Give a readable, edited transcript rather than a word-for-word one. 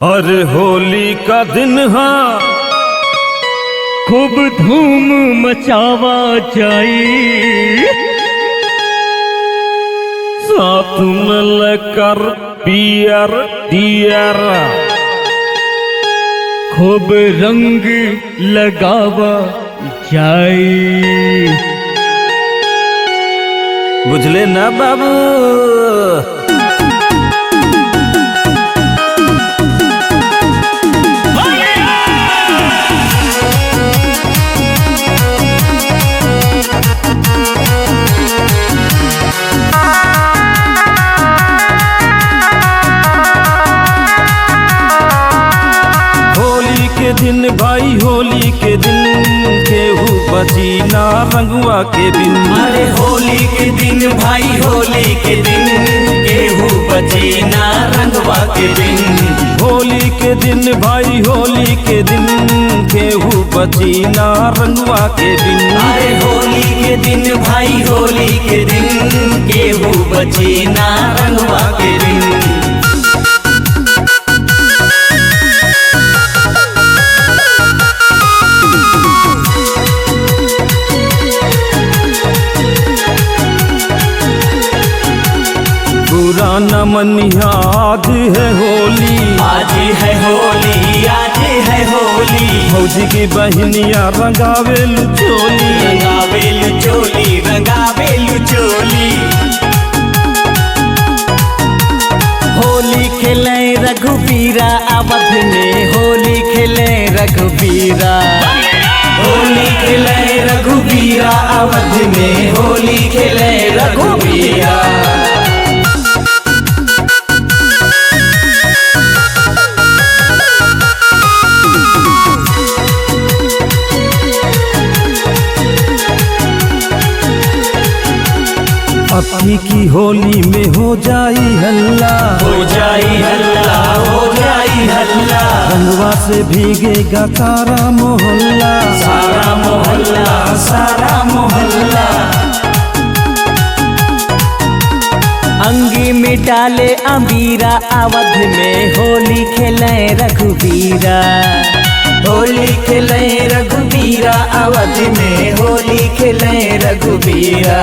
अरे होली का दिन हाँ खूब धूम मचावा जाई, साथ मिलकर पियर डियर खूब रंग लगावा जाई। बुझले ना बाबू। होली के दिन भाई होली के दिन केहू बची ना रंगुआ के बिन। अरे होली के दिन भाई होली के दिन केहू बची ना रंगवा के दिन। होली के दिन भाई होली के दिन केहू बची ना रंगुआ के बिन। अरे होली के दिन भाई होली के दिन केहू बची ना रंगवा के दिन। पुराना मन आज है होली, आज है होली आज है होली। फौजी की बहनिया रंगावेलु चोली। रंगावेलु चोली रंगावेलु चोली। होली खेले रघुबीरा अवध में, होली खेले रघुबीरा। होली खेले रघुबीरा अवध में, होली खेले रघुबीरा। अभी की होली में हो जाई हल्ला, हो जाई हल्ला हो जाई हल्ला। रंगवा से भीगेगा सारा मोहल्ला। सारा मोहल्ला सारा मोहल्ला। अंगी में डाले अमीरा अवध में, होली खेले रघुबीरा। होली खेले रघुबीरा अवध में, होली खेले रघुबीरा।